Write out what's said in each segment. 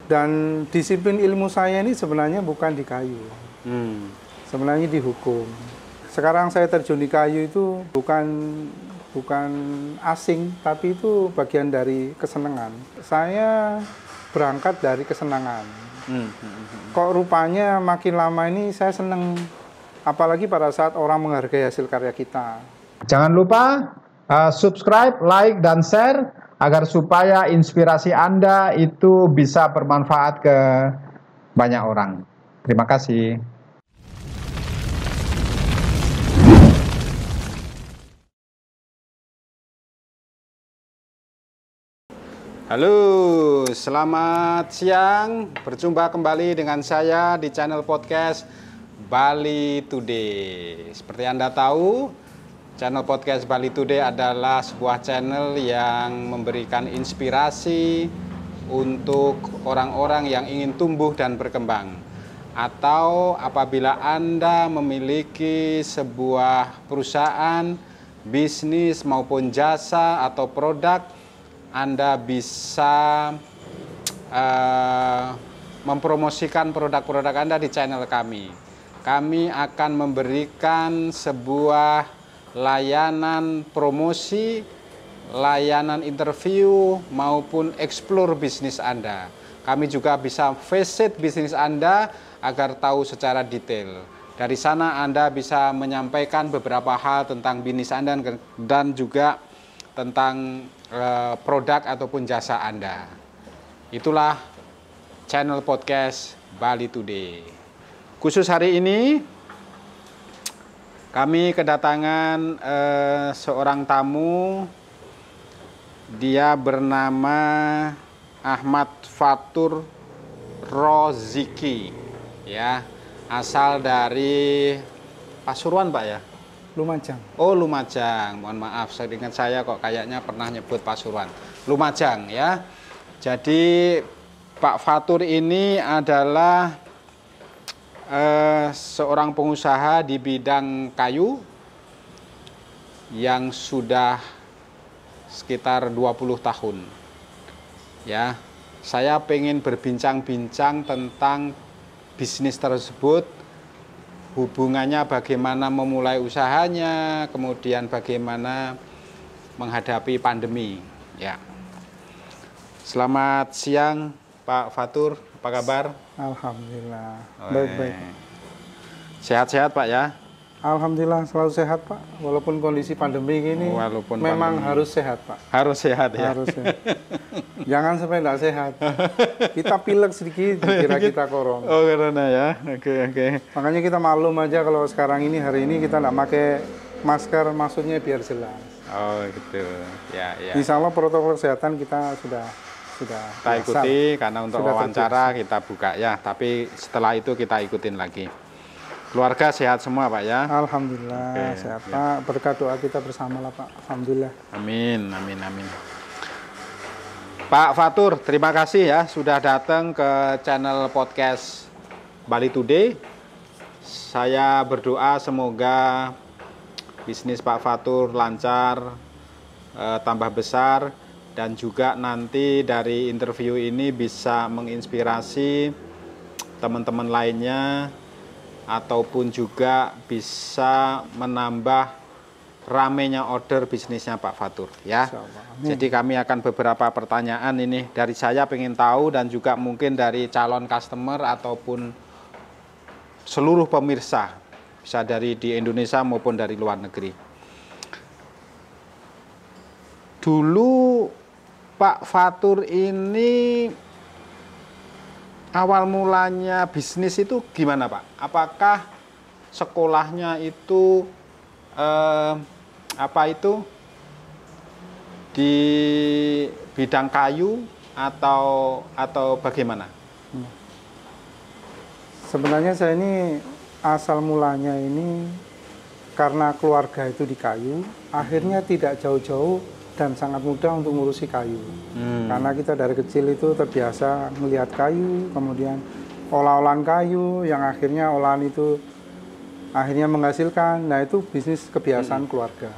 Dan disiplin ilmu saya ini sebenarnya bukan di kayu, sebenarnya di hukum. Sekarang saya terjun di kayu itu bukan asing, tapi itu bagian dari kesenangan. Saya berangkat dari kesenangan. Kok rupanya makin lama ini saya seneng, apalagi pada saat orang menghargai hasil karya kita. Jangan lupa subscribe, like, dan share agar supaya inspirasi Anda itu bisa bermanfaat ke banyak orang. Terima kasih. Halo, selamat siang. Berjumpa kembali dengan saya di channel podcast Bali Today. Seperti Anda tahu, channel podcast Bali Today adalah sebuah channel yang memberikan inspirasi untuk orang-orang yang ingin tumbuh dan berkembang. Atau apabila Anda memiliki sebuah perusahaan, bisnis maupun jasa atau produk, Anda bisa mempromosikan produk-produk Anda di channel kami. Kami akan memberikan sebuah layanan promosi, layanan interview, maupun explore bisnis Anda. Kami juga bisa visit bisnis Anda agar tahu secara detail. Dari sana Anda bisa menyampaikan beberapa hal tentang bisnis Anda dan juga tentang produk ataupun jasa Anda. Itulah channel podcast Bali Today. Khusus hari ini kami kedatangan seorang tamu. Dia bernama Ahmad Fatur Roziki, ya, asal dari Pasuruan, Pak, ya. Lumajang. Oh, Lumajang. Mohon maaf, saya ingat saya kok kayaknya pernah nyebut Pasuruan. Lumajang, ya. Jadi Pak Fatur ini adalah seorang pengusaha di bidang kayu yang sudah sekitar 20 tahun. Ya, saya pengen berbincang-bincang tentang bisnis tersebut, hubungannya bagaimana memulai usahanya, kemudian bagaimana menghadapi pandemi. Ya. Selamat siang, Pak Fatur. Apa kabar? Alhamdulillah. Baik-baik. Sehat-sehat, Pak, ya? Alhamdulillah selalu sehat, Pak. Walaupun kondisi pandemi ini memang harus sehat, Pak. Harus sehat, ya? Harus sehat. Jangan sampai tidak sehat. Kita pilek sedikit, dikira kita corona. Oh, corona, ya? Oke. Makanya kita maklum aja kalau sekarang ini, hari ini kita tidak pakai masker, maksudnya biar jelas. Oh, gitu. Ya. Insya Allah protokol kesehatan kita sudah kita ikuti, karena untuk wawancara kita buka, ya. Tapi setelah itu kita ikutin lagi. Keluarga sehat semua, Pak, ya? Alhamdulillah. Sehat, Pak. Berkat doa kita bersama lah, Pak. Alhamdulillah. Amin. Pak Fatur, terima kasih ya sudah datang ke channel podcast Bali Today. Saya berdoa semoga bisnis Pak Fatur lancar, tambah besar, dan juga nanti dari interview ini bisa menginspirasi teman-teman lainnya, ataupun juga bisa menambah ramenya order bisnisnya Pak Fatur, ya. Jadi kami akan beberapa pertanyaan ini dari saya pengen tahu, dan juga mungkin dari calon customer ataupun seluruh pemirsa, bisa dari di Indonesia maupun dari luar negeri. Dulu Pak Fatur ini awal mulanya bisnis itu gimana, Pak? Apakah sekolahnya itu di bidang kayu atau bagaimana? Sebenarnya saya ini asal mulanya ini karena keluarga itu di kayu, akhirnya tidak jauh-jauh dan sangat mudah untuk ngurusi kayu. Karena kita dari kecil itu terbiasa melihat kayu, kemudian olah-olahan kayu, yang akhirnya olahan itu akhirnya menghasilkan. Nah, itu bisnis kebiasaan keluarga.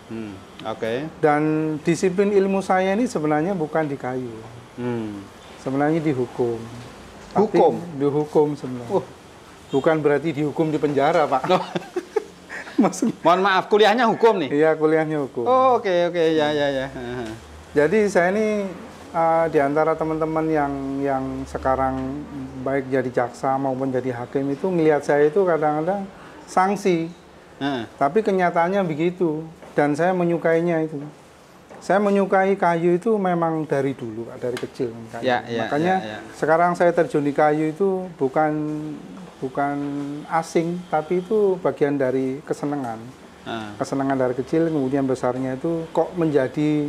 Oke. Dan disiplin ilmu saya ini sebenarnya bukan di kayu, sebenarnya di hukum. Tapi Hukum? dihukum sebenarnya. Bukan berarti dihukum di penjara, Pak. Loh. Maksudnya, Mohon maaf, kuliahnya hukum nih? iya, kuliahnya hukum. Oh, oke, ya. Jadi saya ini di antara teman-teman yang sekarang baik jadi jaksa maupun jadi hakim itu melihat saya itu kadang-kadang sanksi. Tapi kenyataannya begitu. Dan saya menyukainya itu. Saya menyukai kayu itu memang dari dulu, Pak, dari kecil. Makanya sekarang saya terjun di kayu itu bukan asing, tapi itu bagian dari kesenangan. Kesenangan dari kecil, kemudian besarnya itu kok menjadi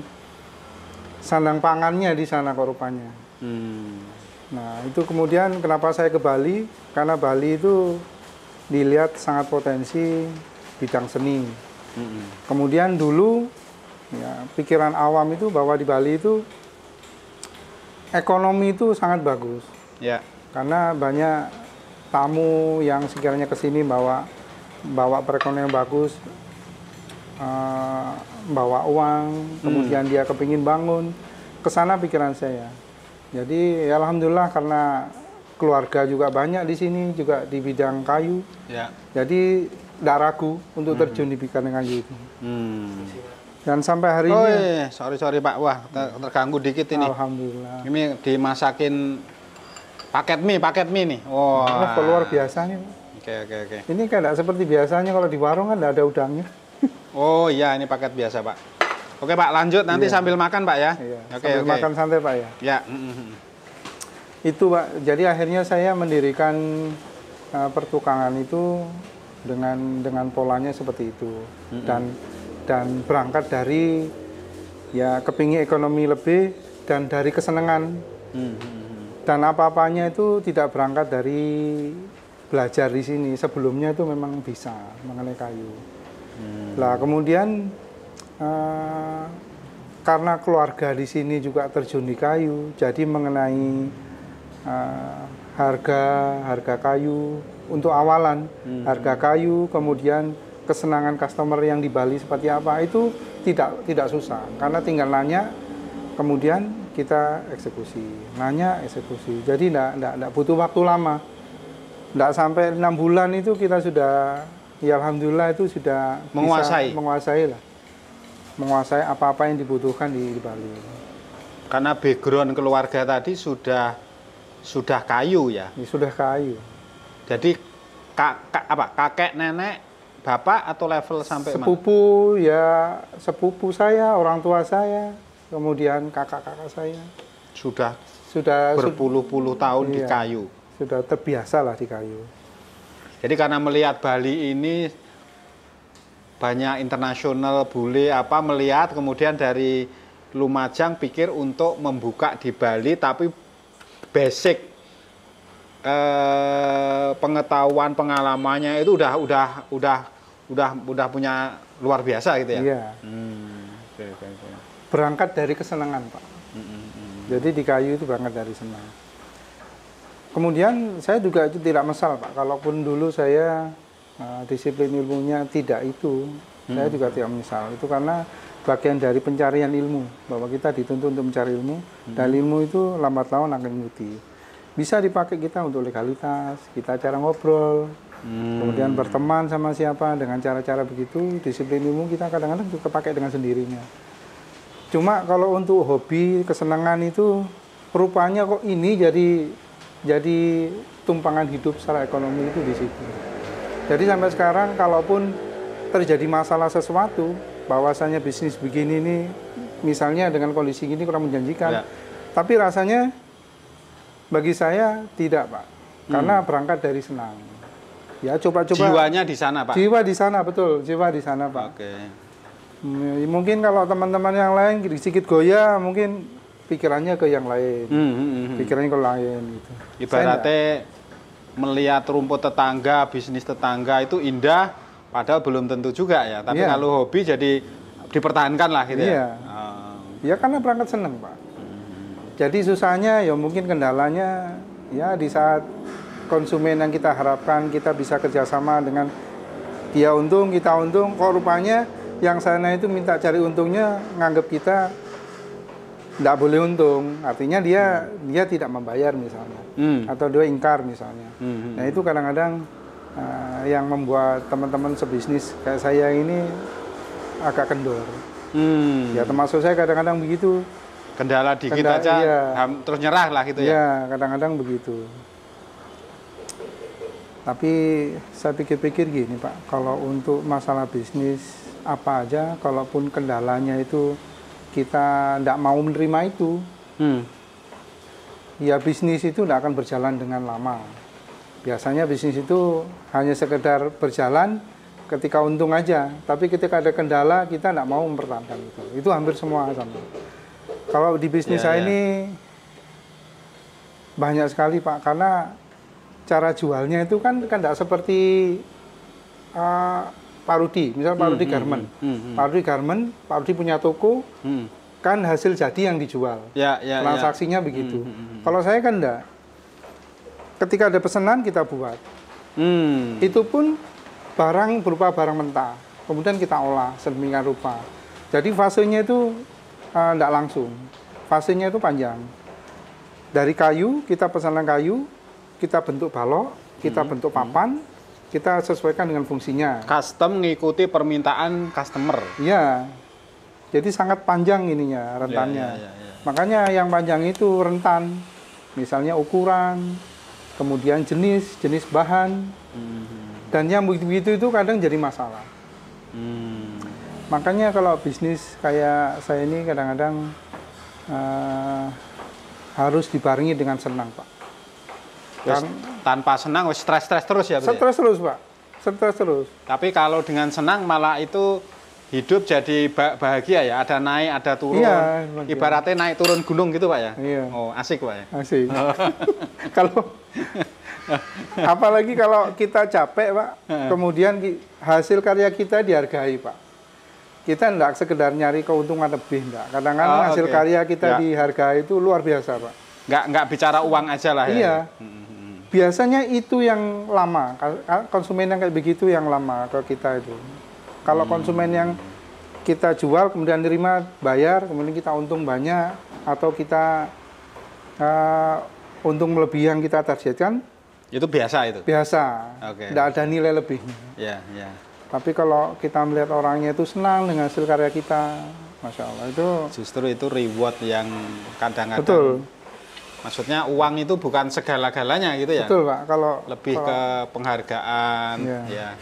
sandang pangannya di sana kok rupanya. Nah, itu kemudian kenapa saya ke Bali? Karena Bali itu dilihat sangat potensi bidang seni. Kemudian dulu ya, pikiran awam itu bahwa di Bali itu ekonomi itu sangat bagus. Ya. Karena banyak tamu yang sekiranya ke sini bawa perekonomian bagus, bawa uang, kemudian dia kepingin bangun, ke sana pikiran saya. Jadi ya alhamdulillah karena keluarga juga banyak di sini juga di bidang kayu. Ya. Jadi tidak ragu untuk terjun di bidang kayu itu. Dan sampai hari ini. Iya. Sorry Pak, wah terganggu dikit ini. Alhamdulillah. Ini dimasakin paket mie nih. Wah. Wow. Luar biasa nih. Oke. Ini kan tidak seperti biasanya kalau di warung kan tidak ada udangnya. Oh iya, ini paket biasa Pak. Oke Pak, lanjut nanti sambil makan Pak ya. Iya. Oke. Sambil makan santai Pak ya. Ya. Itu Pak. Jadi akhirnya saya mendirikan pertukangan itu dengan polanya seperti itu. Dan berangkat dari ya kepingin ekonomi lebih dan dari kesenangan. Dan apa-apanya itu tidak berangkat dari belajar di sini. Sebelumnya itu memang bisa mengenai kayu. Lah kemudian karena keluarga di sini juga terjun di kayu, jadi mengenai harga kayu untuk awalan, harga kayu, kemudian kesenangan customer yang di Bali seperti apa itu tidak susah karena tinggal nanya, kemudian kita eksekusi, nanya eksekusi. Jadi tidak butuh waktu lama, tidak sampai 6 bulan itu kita sudah, ya alhamdulillah itu sudah menguasai apa-apa yang dibutuhkan di Bali. Karena background keluarga tadi sudah kayu ya. Sudah kayu. Jadi kakek nenek bapak atau level sampai sepupu mana? Ya sepupu saya, orang tua saya, kemudian kakak-kakak saya sudah berpuluh-puluh tahun di kayu. Sudah terbiasa lah di kayu. Jadi karena melihat Bali ini banyak internasional bule melihat, kemudian dari Lumajang pikir untuk membuka di Bali, tapi basic pengetahuan pengalamannya itu udah punya luar biasa gitu ya. Iya. Okay. Berangkat dari kesenangan Pak. Jadi di kayu itu berangkat dari senang. Kemudian saya juga itu tidak mesal Pak. Kalaupun dulu saya disiplin ilmunya tidak itu, saya juga tidak menyesal. Itu karena bagian dari pencarian ilmu, bahwa kita dituntut untuk mencari ilmu, dan ilmu itu lambat laun akan mengikuti. Bisa dipakai kita untuk legalitas, kita cara ngobrol, kemudian berteman sama siapa dengan cara-cara begitu. Disiplin ilmu kita kadang-kadang juga pakai dengan sendirinya. Cuma kalau untuk hobi, kesenangan itu rupanya kok ini jadi tumpangan hidup secara ekonomi itu di situ. Jadi sampai sekarang kalaupun terjadi masalah sesuatu, bahwasanya bisnis begini nih, misalnya dengan kondisi gini kurang menjanjikan, tapi rasanya bagi saya tidak Pak, karena berangkat dari senang. Ya coba-coba. Jiwanya di sana Pak. Jiwa di sana betul, jiwa di sana Pak. Oke. Mungkin kalau teman-teman yang lain sedikit goyah, mungkin pikirannya ke yang lain, pikirannya ke lain gitu. Ibaratnya melihat rumput tetangga, bisnis tetangga itu indah, padahal belum tentu juga ya. Tapi kalau hobi jadi dipertahankan lah gitu ya. Ya karena berangkat senang Pak. Jadi susahnya ya mungkin kendalanya ya di saat konsumen yang kita harapkan kita bisa kerjasama dengan dia untung, kita untung, kok rupanya yang sana itu minta cari untungnya nganggap kita nggak boleh untung. Artinya dia tidak membayar misalnya, atau dia ingkar misalnya. Nah itu kadang-kadang yang membuat teman-teman sebisnis kayak saya ini agak kendor. Ya termasuk saya kadang-kadang begitu. Kendala dikit aja, iya. Terus nyerah lah gitu ya? Iya, kadang-kadang begitu. Tapi saya pikir-pikir gini Pak, kalau untuk masalah bisnis apa aja, kalaupun kendalanya itu kita tidak mau menerima itu, ya bisnis itu tidak akan berjalan dengan lama. Biasanya bisnis itu hanya sekedar berjalan ketika untung aja, tapi ketika ada kendala kita tidak mau mempertahankan itu. Itu hampir semua sama. Kalau di bisnis saya ini banyak sekali Pak, karena cara jualnya itu kan tidak seperti Pak Rudi, misal Pak Rudi Garment. Pak Rudi Garment, Pak Rudi punya toko, kan hasil jadi yang dijual. Transaksinya begitu. Kalau saya kan enggak. Ketika ada pesanan kita buat. Itu pun barang berupa barang mentah. Kemudian kita olah sedemikian rupa. Jadi fasenya itu enggak langsung. Fasenya itu panjang. Dari kayu, kita pesanan kayu, kita bentuk balok, kita bentuk papan, kita sesuaikan dengan fungsinya. Custom ngikuti permintaan customer. Iya. Jadi sangat panjang ininya, rentannya. Makanya yang panjang itu rentan. Misalnya ukuran, kemudian jenis bahan. Dan yang begitu itu kadang jadi masalah. Makanya kalau bisnis kayak saya ini kadang-kadang harus dibarengi dengan senang, Pak. Tanpa senang, stres terus ya? Stres terus, Pak. Stres terus. Tapi kalau dengan senang malah itu hidup jadi bahagia ya? Ada naik, ada turun. Iya, ibaratnya naik turun gunung gitu, Pak ya? Iya. Oh, asik, Pak ya? Asik. Kalau apalagi kalau kita capek, Pak, kemudian hasil karya kita dihargai, Pak. Kita enggak sekedar nyari keuntungan lebih, enggak. Kadang-kadang hasil karya kita dihargai itu luar biasa, Pak. Enggak bicara uang aja lah ya. Iya. Biasanya itu yang lama. Konsumen yang kayak begitu yang lama ke kita itu. Kalau konsumen yang kita jual kemudian nerima bayar, kemudian kita untung banyak atau kita untung melebihi yang kita targetkan, itu biasa itu. Biasa. Enggak ada nilai lebihnya. Iya. Tapi kalau kita melihat orangnya itu senang dengan hasil karya kita, Masya Allah itu. Justru itu reward yang kadang-kadang. Betul. Maksudnya uang itu bukan segala-galanya gitu ya. Betul, Pak. Kalau lebih ke penghargaan. Ya.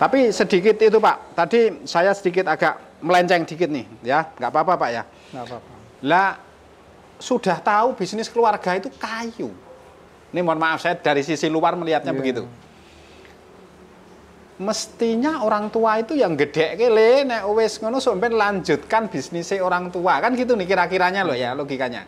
Tapi sedikit itu, Pak. Tadi saya sedikit agak melenceng dikit nih, ya. Nggak apa-apa, Pak ya. Nggak apa-apa. Lah, sudah tahu bisnis keluarga itu kayu. Ini mohon maaf, saya dari sisi luar melihatnya begitu. Mestinya orang tua itu yang gede kele, nek wis ngono sampean lanjutkan bisnisnya orang tua. Kan gitu nih kira-kiranya loh ya, logikanya.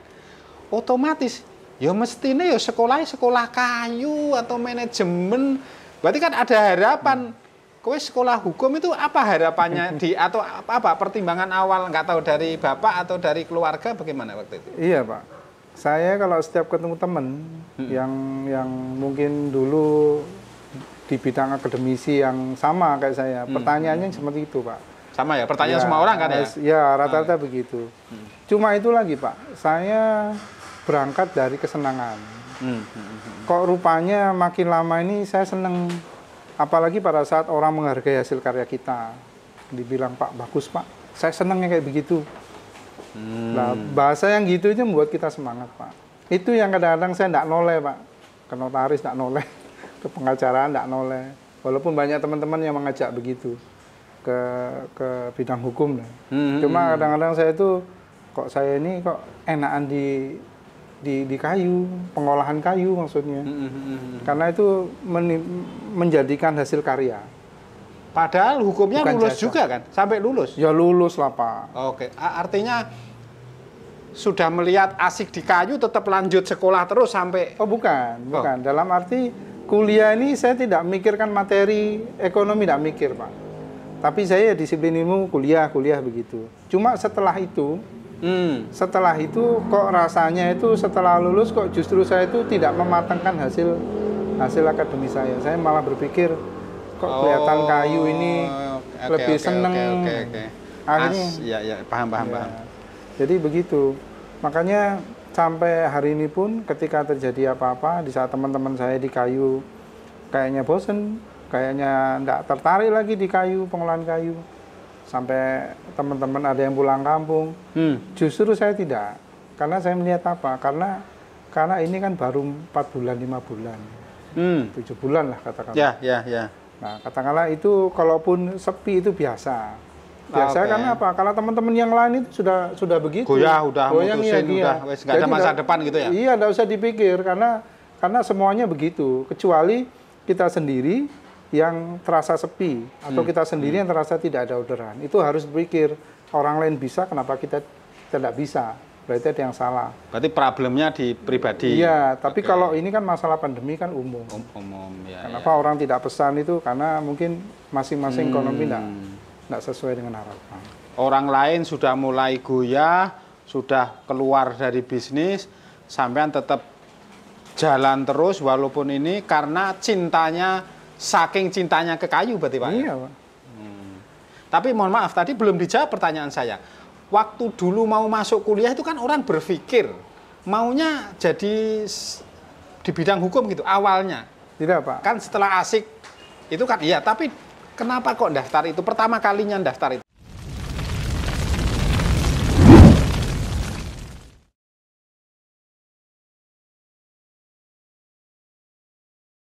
Otomatis, ya mestinya ya sekolah kayu atau manajemen. Berarti kan ada harapan. Kowe sekolah hukum itu apa harapannya atau apa pertimbangan awal, nggak tahu dari bapak atau dari keluarga bagaimana waktu itu? Iya, Pak. Saya kalau setiap ketemu teman yang mungkin dulu di bidang akademisi yang sama kayak saya, pertanyaannya seperti itu, Pak. Sama ya, pertanyaan semua orang kan ya? Ya, rata-rata begitu. Cuma itu lagi, Pak. Saya berangkat dari kesenangan. Kok rupanya makin lama ini saya seneng. Apalagi pada saat orang menghargai hasil karya kita. Dibilang, Pak, bagus, Pak. Saya senengnya kayak begitu. Nah, bahasa yang gitu itu membuat kita semangat, Pak. Itu yang kadang-kadang saya tidak noleh, Pak. Ke notaris tidak noleh. Ke pengacaraan tidak noleh. Walaupun banyak teman-teman yang mengajak begitu. Ke bidang hukum. Cuma kadang-kadang saya itu, kok saya ini kok enakan di kayu, pengolahan kayu maksudnya. Karena itu menjadikan hasil karya. Padahal hukumnya bukan lulus jasa. juga kan? Sampai lulus? Ya lulus lah, Pak. Oke, artinya sudah melihat asik di kayu tetap lanjut sekolah terus sampai... Oh bukan. Dalam arti kuliah ini saya tidak memikirkan materi ekonomi, tidak mikir, Pak. Tapi saya disiplin ilmu kuliah begitu. Cuma setelah itu kok rasanya itu setelah lulus kok justru saya itu tidak mematangkan hasil akademi saya. Saya malah berpikir kok kelihatan kayu ini lebih seneng. Akhirnya paham. Jadi begitu. Makanya sampai hari ini pun ketika terjadi apa-apa, di saat teman-teman saya di kayu kayaknya bosen, kayaknya nggak tertarik lagi di kayu, pengolahan kayu. Sampai teman-teman ada yang pulang kampung. Justru saya tidak. Karena saya melihat apa? Karena ini kan baru 4 bulan, 5 bulan. 7 bulan lah katakanlah. Ya. Nah, katakanlah itu kalaupun sepi itu biasa. Biasa karena apa? Kalau teman-teman yang lain itu sudah begitu. Goyah, udah mutusin, iya. udah nggak ada masa depan gitu ya? Iya, nggak usah dipikir karena semuanya begitu. Kecuali kita sendiri yang terasa sepi atau kita sendiri yang terasa tidak ada orderan. Itu harus berpikir orang lain bisa, kenapa kita tidak bisa? Berarti ada yang salah. Berarti problemnya di pribadi. Iya, tapi kalau ini kan masalah pandemi kan umum. Umum ya. Kenapa orang tidak pesan itu? Karena mungkin masing-masing ekonomi tidak sesuai dengan harapan. Orang lain sudah mulai goyah, sudah keluar dari bisnis, sampean tetap jalan terus walaupun ini karena saking cintanya ke kayu berarti Pak? Iya Pak. Tapi mohon maaf, tadi belum dijawab pertanyaan saya. Waktu dulu mau masuk kuliah itu kan orang berpikir maunya jadi di bidang hukum gitu awalnya. Tidak Pak. Kan setelah asik itu kan iya, tapi kenapa kok daftar itu? Pertama kalinya daftar itu